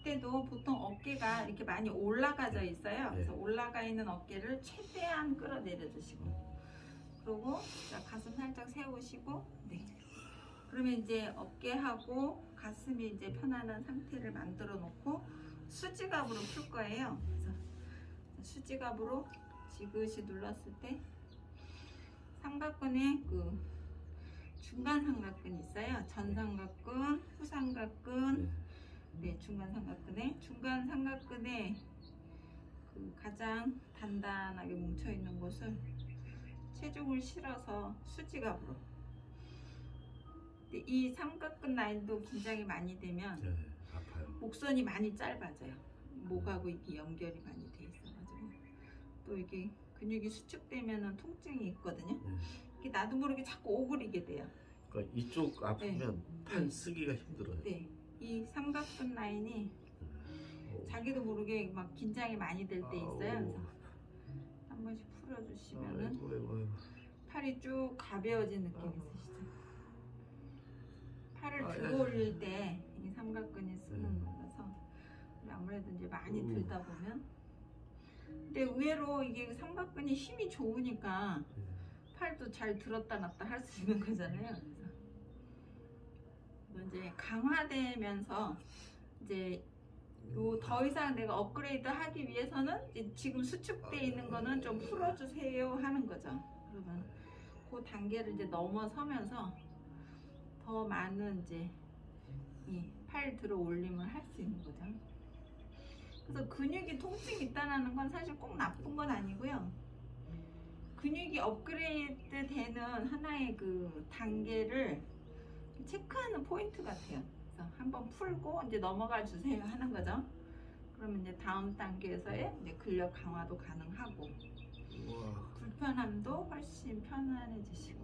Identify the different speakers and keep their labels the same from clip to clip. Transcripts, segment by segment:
Speaker 1: 이때도 보통 어깨가 이렇게 많이 올라가져 있어요. 그래서 올라가 있는 어깨를 최대한 끌어내려 주시고, 그리고 자, 가슴 살짝 세우시고, 네. 그러면 이제 어깨하고 가슴이 이제 편안한 상태를 만들어 놓고 수지갑으로 풀 거예요. 그래서 수지갑으로 지그시 눌렀을 때 삼각근에 그 중간 삼각근 있어요. 전 삼각근, 후 삼각근, 네, 중간 삼각근에 그 가장 단단하게 뭉쳐 있는 곳을 체중을 실어서 수지갑으로. 이 삼각근 라인도 긴장이 많이 되면
Speaker 2: 아파요.
Speaker 1: 목선이 많이 짧아져요. 목하고 이게 연결이 많이 돼 있어가지고 또 이게 근육이 수축되면은 통증이 있거든요. 이게 나도 모르게 자꾸 오그리게 돼요.
Speaker 2: 그러니까 이쪽 아프면 팔 쓰기가 힘들어요.
Speaker 1: 네, 이 삼각근 라인이 자기도 모르게 막 긴장이 많이 될 때 있어요. 그래서 한 번씩 풀어주시면은 팔이 쭉 가벼워진 느낌이 있으시죠? 팔을 들어 올릴 때 이 삼각근이 쓰는 거라서 아무래도 이제 많이 들다 보면, 근데 의외로 이게 삼각근이 힘이 좋으니까 팔도 잘 들었다 놨다 할 수 있는 거잖아요. 그래서 이제 강화되면서 이제 더 이상 내가 업그레이드 하기 위해서는 이제 지금 수축돼 있는 거는 좀 풀어주세요 하는 거죠. 그러면 그 단계를 이제 넘어서면서 더 많은 이제 이 팔 들어 올림을 할 수 있는 거죠. 그래서 근육이 통증이 있다는 건 사실 꼭 나쁜 건 아니고요. 근육이 업그레이드 되는 하나의 그 단계를 체크하는 포인트 같아요. 그래서 한번 풀고 이제 넘어가 주세요 하는 거죠. 그러면 이제 다음 단계에서의 이제 근력 강화도 가능하고, 불편함도 훨씬 편안해지시고,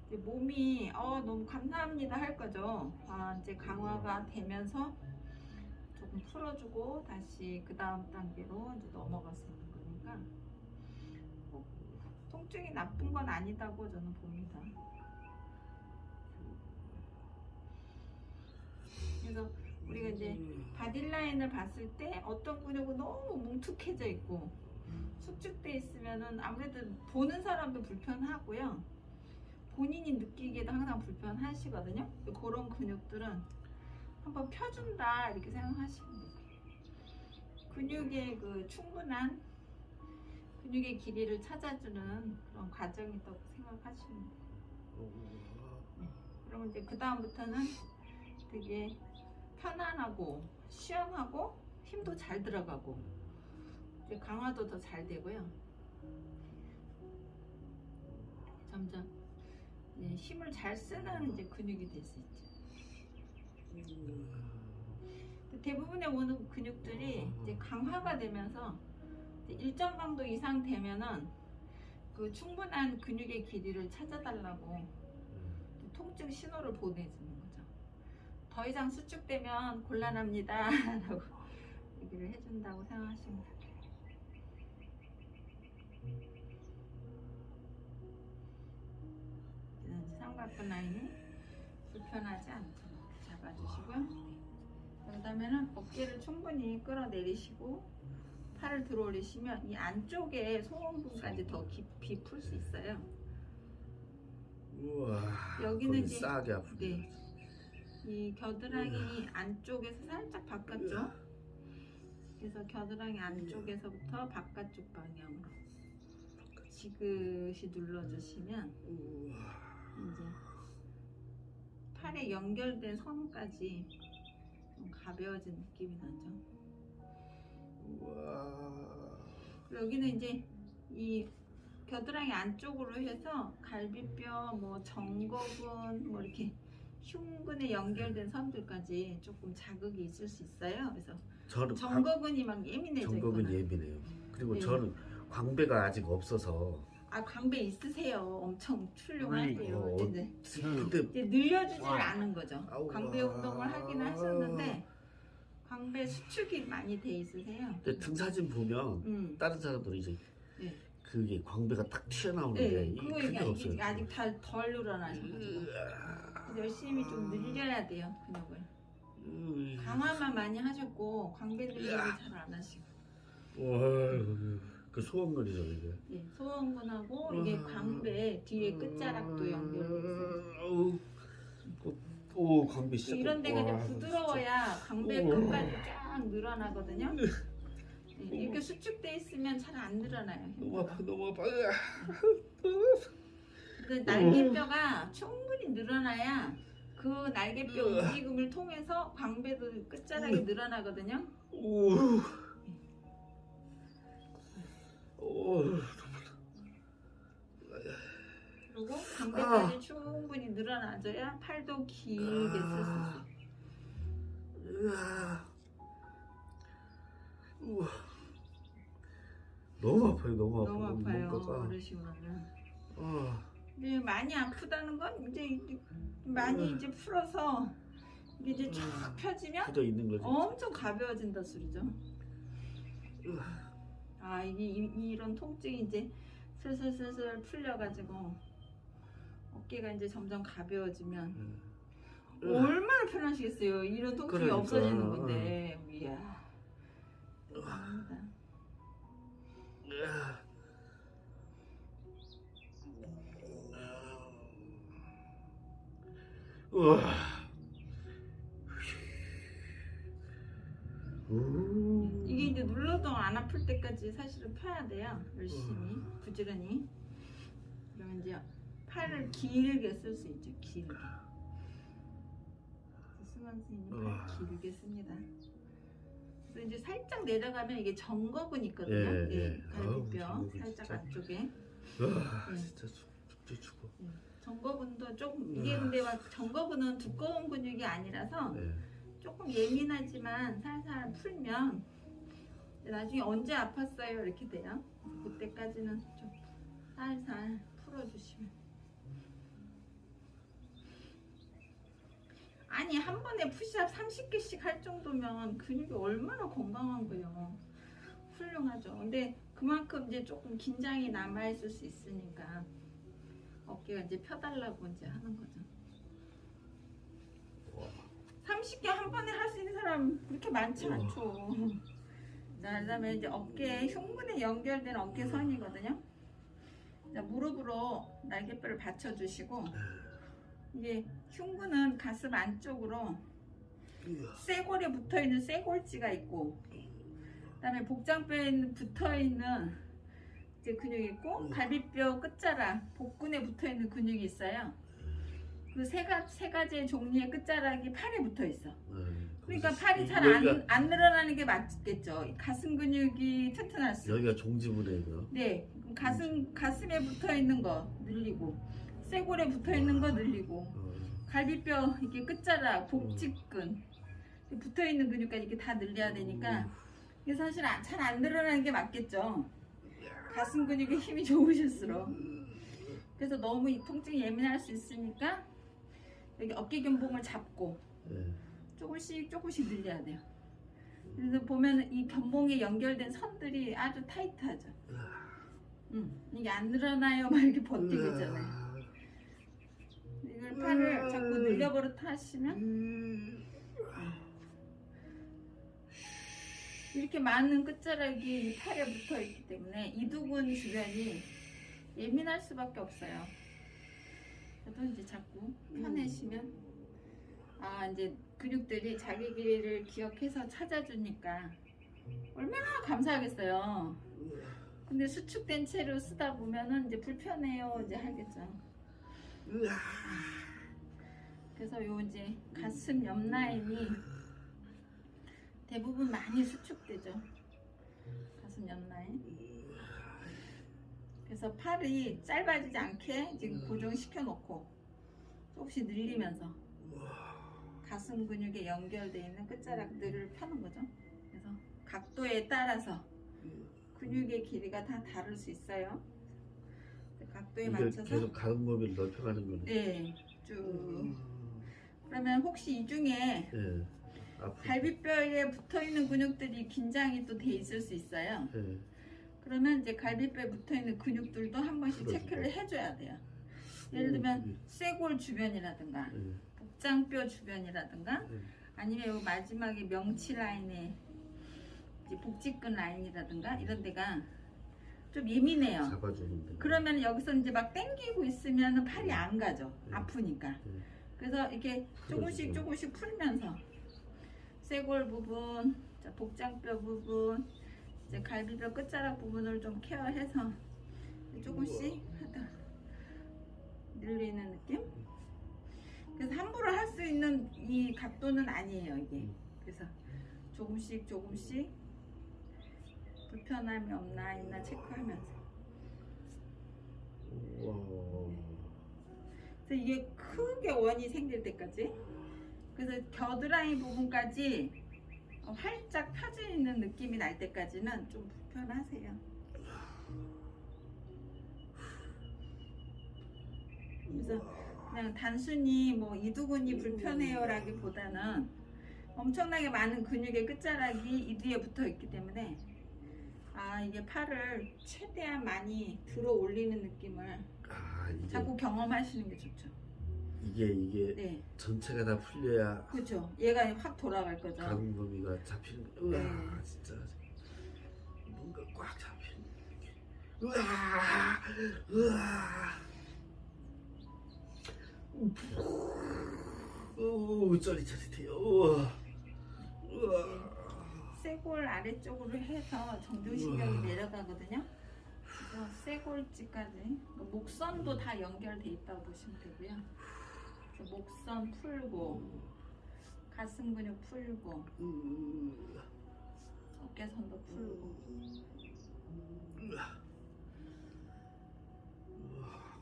Speaker 1: 이제 몸이 너무 감사합니다 할 거죠. 이제 강화가 되면서 조금 풀어주고 다시 그 다음 단계로 이제 넘어갈 수 있는 거니까 통증이 나쁜 건 아니다고 저는 봅니다. 그래서 우리가 이제 바디라인을 봤을 때 어떤 근육은 너무 뭉툭해져 있고 수축돼 있으면은 아무래도 보는 사람도 불편하고요. 본인이 느끼기에도 항상 불편하시거든요. 그런 근육들은 한번 펴준다 이렇게 생각하시면 돼요. 근육의 그 충분한 근육의 길이를 찾아주는 그런 과정이라고 생각하시면 돼요. 네. 그러면 이제 그 다음부터는 되게 편안하고 시원하고 힘도 잘 들어가고 이제 강화도 더 잘 되고요. 점점 힘을 잘 쓰는 이제 근육이 될 수 있죠. 대부분의 오는 근육들이 이제 강화가 되면서 이제 일정 강도 이상 되면은 그 충분한 근육의 길이를 찾아달라고 통증 신호를 보내주는 거죠. 더 이상 수축되면 곤란합니다 라고 얘기를 해준다고 생각하시면 돼요. 삼각근 라인이 불편하지 않도록 잡아주시고요. 그다음에는 어깨를 충분히 끌어내리시고 팔을 들어 올리시면 이 안쪽에 소원근까지 더 깊이 풀 수 있어요.
Speaker 2: 우와,
Speaker 1: 여기는 이제
Speaker 2: 싸게 아프게.
Speaker 1: 이 겨드랑이 안쪽에서 살짝 바깥쪽, 그래서 겨드랑이 안쪽에서부터 바깥쪽 방향으로 지그시 눌러주시면 이제 팔에 연결된 선까지 좀 가벼워진 느낌이 나죠. 여기는 이제 이 겨드랑이 안쪽으로 해서 갈비뼈, 뭐 정거근, 뭐 이렇게 흉근에 연결된 선들까지 조금 자극이 있을 수 있어요. 그래서
Speaker 2: 저는
Speaker 1: 정거근이 막 예민해져 있거나.
Speaker 2: 정거근 예민해요. 그리고 저는 광배가 아직 없어서.
Speaker 1: 광배 있으세요. 엄청 훌륭하세요. 근데 늘려주질 않은 거죠. 광배 운동을 하기는 하셨는데 광배 수축이 많이 돼 있으세요.
Speaker 2: 근데 등 사진 보면 다른 사람들은 이제 그게 광배가 딱 튀어나오는데 그게 없어요.
Speaker 1: 아직 덜 늘어나셔가지고 열심히 좀 늘려야 돼요, 근육을. 강화만 많이 하셨고 광배 들리기를 잘 안 하시고.
Speaker 2: 와, 그 소원근이죠 이게.
Speaker 1: 예, 소원근하고 이게 광배 뒤에 끝자락도 연결돼 있어요.
Speaker 2: 오, 광배 진짜.
Speaker 1: 이런 데가 이제 부드러워야 광배 끝까지 쫙 늘어나거든요. 네, 이렇게 수축돼 있으면 잘 안 늘어나요.
Speaker 2: 너무 아파, 너무 아파.
Speaker 1: 그 날개뼈가 충분히 늘어나야 그 날개뼈 움직임을 통해서 광배도 끝자락이 늘어나거든요.
Speaker 2: 오. 오.
Speaker 1: 그리고 광배까지 충분히 늘어나줘야 팔도 길게 쓸 수 있어요.
Speaker 2: 우와. 너무 아파요, 너무 아파.
Speaker 1: 너무 아파요.
Speaker 2: 뭔가가.
Speaker 1: 어르신은.
Speaker 2: 아.
Speaker 1: 근데 많이 아프다는 건 이제 많이 이제 풀어서 이게 이제 쫙 펴지면
Speaker 2: 굳어 있는 거지.
Speaker 1: 엄청 가벼워진다 소리죠. 아 이게 이런 통증이 이제 슬슬슬슬 풀려가지고 어깨가 이제 점점 가벼워지면 얼마나 편하시겠어요. 이런 통증이
Speaker 2: 그러니까.
Speaker 1: 없어지는 건데. 이야 대단합니다.
Speaker 2: 우와.
Speaker 1: 이게 이제 눌러도 안 아플 때까지 사실은 펴야 돼요. 열심히 부지런히. 그러면 이제 팔을 길게 쓸 수 있죠. 길게. 수만 선생님이 팔 길게 씁니다. 그래서 이제 살짝 내려가면 이게 정거근 있거든요.
Speaker 2: 예,
Speaker 1: 예,
Speaker 2: 예.
Speaker 1: 갈비뼈
Speaker 2: 아우,
Speaker 1: 살짝
Speaker 2: 진짜.
Speaker 1: 안쪽에.
Speaker 2: 와,
Speaker 1: 예.
Speaker 2: 진짜 죽어.
Speaker 1: 정거근도 조금 이게 근데 막 정거근은 두꺼운 근육이 아니라서
Speaker 2: 네.
Speaker 1: 조금 예민하지만 살살 풀면 나중에 언제 아팠어요 이렇게 돼요. 그때까지는 좀 살살 풀어주시면. 아니 한 번에 푸시업 30개씩 할 정도면 근육이 얼마나 건강한 거예요. 훌륭하죠. 근데 그만큼 이제 조금 긴장이 남아 있을 수 있으니까 어깨가 이제 펴달라고 이제 하는 거죠. 30개 한 번에 할 수 있는 사람 그렇게 많지 않죠. 자, 그다음에 이제 어깨 흉근에 연결된 어깨선이거든요. 자, 무릎으로 날개뼈를 받쳐주시고 이게 흉근은 가슴 안쪽으로 쇄골에 붙어있는 쇄골지가 있고 그다음에 복장뼈에 붙어있는 이제 근육이 있고 갈비뼈 끝자락 복근에 붙어있는 근육이 있어요. 그 세 가지의 종류의 끝자락이 팔에 붙어 있어. 그러니까 팔이 잘 안 늘어나는 게 맞겠죠. 가슴 근육이 튼튼할수록.
Speaker 2: 여기가 종지부네요.
Speaker 1: 네, 가슴에 붙어 있는 거 늘리고, 쇄골에 붙어 있는 거 늘리고, 갈비뼈 이렇게 끝자락, 복직근 붙어 있는 근육까지 이렇게 다 늘려야 되니까 이게 사실 잘 안 늘어나는 게 맞겠죠. 가슴 근육에 힘이 좋으실수록. 그래서 너무 이 통증이 예민할 수 있으니까 여기 어깨 견봉을 잡고 조금씩 늘려야 돼요. 그래서 보면 이 견봉에 연결된 선들이 아주 타이트하죠. 이게 안 늘어나요 막 이렇게 버티고 있잖아요. 이걸 팔을 자꾸 늘려버릇 하시면 이렇게 많은 끝자락이 팔에 붙어 있기 때문에 이두근 주변이 예민할 수밖에 없어요. 그래도 이제 자꾸 펴내시면 이제 근육들이 자기 길을 기억해서 찾아주니까 얼마나 감사하겠어요. 근데 수축된 채로 쓰다 보면은 이제 불편해요 이제 하겠죠. 그래서 요 이제 가슴 옆 라인이 대부분 많이 수축되죠. 가슴 옆 라인. 그래서 팔이 짧아지지 않게 지금 고정시켜 놓고 조금씩 늘리면서 가슴 근육에 연결되어 있는 끝자락들을 펴는 거죠. 그래서 각도에 따라서 근육의 길이가 다 다를 수 있어요. 각도에 맞춰서
Speaker 2: 계속 가슴 범위를 넓혀가는 거네.
Speaker 1: 네, 쭉. 그러면 혹시 이 중에 갈비뼈에 붙어 있는 근육들이 긴장이 또 돼 있을 수 있어요. 그러면 이제 갈비뼈에 붙어 있는 근육들도 한 번씩 체크를 해줘야 돼요. 예를 들면 쇄골 주변이라든가 복장뼈 주변이라든가 아니면 요 마지막에 명치 라인에 이제 복직근 라인이라든가 이런 데가 좀 예민해요.
Speaker 2: 잡아주는데.
Speaker 1: 그러면 여기서 이제 막 당기고 있으면 팔이 안 가죠. 아프니까. 그래서 이렇게 조금씩 조금씩 풀면서 쇄골 부분, 자, 복장뼈 부분, 이제 갈비뼈 끝자락 부분을 좀 케어해서 조금씩 하다 늘리는 느낌? 그래서 함부로 할 수 있는 이 각도는 아니에요, 이게. 그래서 조금씩 조금씩 불편함이 없나 있나 체크하면서.
Speaker 2: 와.
Speaker 1: 그래서 이게 크게 원이 생길 때까지. 그래서 겨드랑이 부분까지 활짝 펴져 있는 느낌이 날 때까지는 좀 불편하세요. 그래서 그냥 단순히 뭐 이두근이 불편해요라기보다는 엄청나게 많은 근육의 끝자락이 이 뒤에 붙어 있기 때문에 아 이게 팔을 최대한 많이 들어 올리는 느낌을 자꾸 경험하시는 게 좋죠.
Speaker 2: 이게
Speaker 1: 네.
Speaker 2: 전체가 다 풀려야
Speaker 1: 그렇죠. 얘가 확 돌아갈 거죠.
Speaker 2: 가는 범위가 잡히는 거. 우와 진짜 뭔가 꽉 잡히는 게. 우와 오 짜릿짜릿해요. 우와
Speaker 1: 쇄골 아래쪽으로 해서 정중신경이 내려가거든요. 그래서 쇄골지까지 목선도 다 연결돼 있다고 보시면 되고요. 그래서 목선 풀고 가슴 근육 풀고 어깨선도 풀고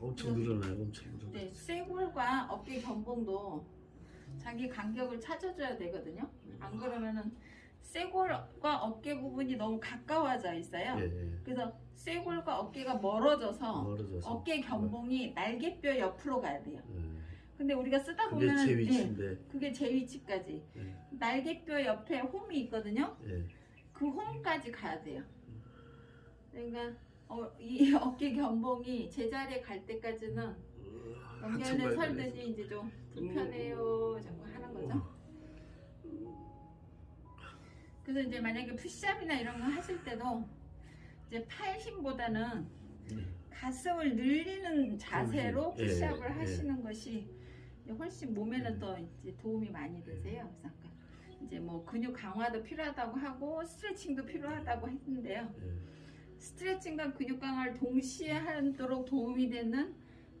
Speaker 2: 엄청 늘어나요. 엄청 늘어나요.
Speaker 1: 네, 쇄골과 어깨 견봉도 자기 간격을 찾아줘야 되거든요. 안 그러면은 쇄골과 어깨 부분이 너무 가까워져 있어요.
Speaker 2: 예.
Speaker 1: 그래서 쇄골과 어깨가 멀어져서 어깨 견봉이 날개뼈 옆으로 가야 돼요. 근데 우리가 쓰다
Speaker 2: 그게
Speaker 1: 보면은
Speaker 2: 제 위치인데.
Speaker 1: 그게 제 위치까지 날개뼈 옆에 홈이 있거든요. 그 홈까지 가야 돼요. 그러니까 이 어깨 견봉이 제자리에 갈 때까지는 연결돼 설듯이 이제 좀 불편해요 자꾸 하는 거죠. 그래서 이제 만약에 푸시업이나 이런 거 하실 때도 이제 팔 힘보다는 가슴을 늘리는 자세로 푸시업을 하시는 것이 훨씬 몸에는 더 이제 도움이 많이 되세요. 그래서 이제 뭐 근육 강화도 필요하다고 하고 스트레칭도 필요하다고 했는데요. 스트레칭과 근육 강화를 동시에 하도록 도움이 되는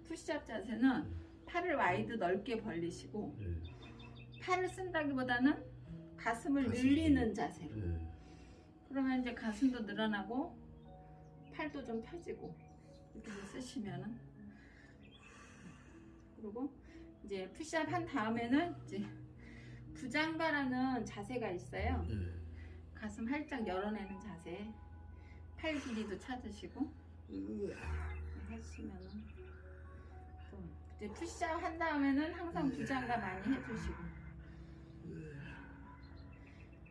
Speaker 1: 푸시업 자세는 팔을 와이드 넓게 벌리시고 팔을 쓴다기보다는 가슴을 늘리는 자세로. 그러면 이제 가슴도 늘어나고 팔도 좀 펴지고 이렇게 쓰시면은. 그리고 이제 푸시업 한 다음에는 이제 부장가라는 자세가 있어요. 가슴 활짝 열어내는 자세. 팔 길이도 찾으시고 하시면은 좀 이제 푸시업 한 다음에는 항상 부장가 많이 해주시고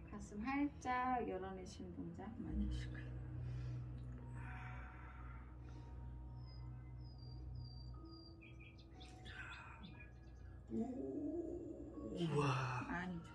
Speaker 1: 가슴 활짝 열어내시는 동작 많이 해주시고.
Speaker 2: 우와
Speaker 1: 많이 줘.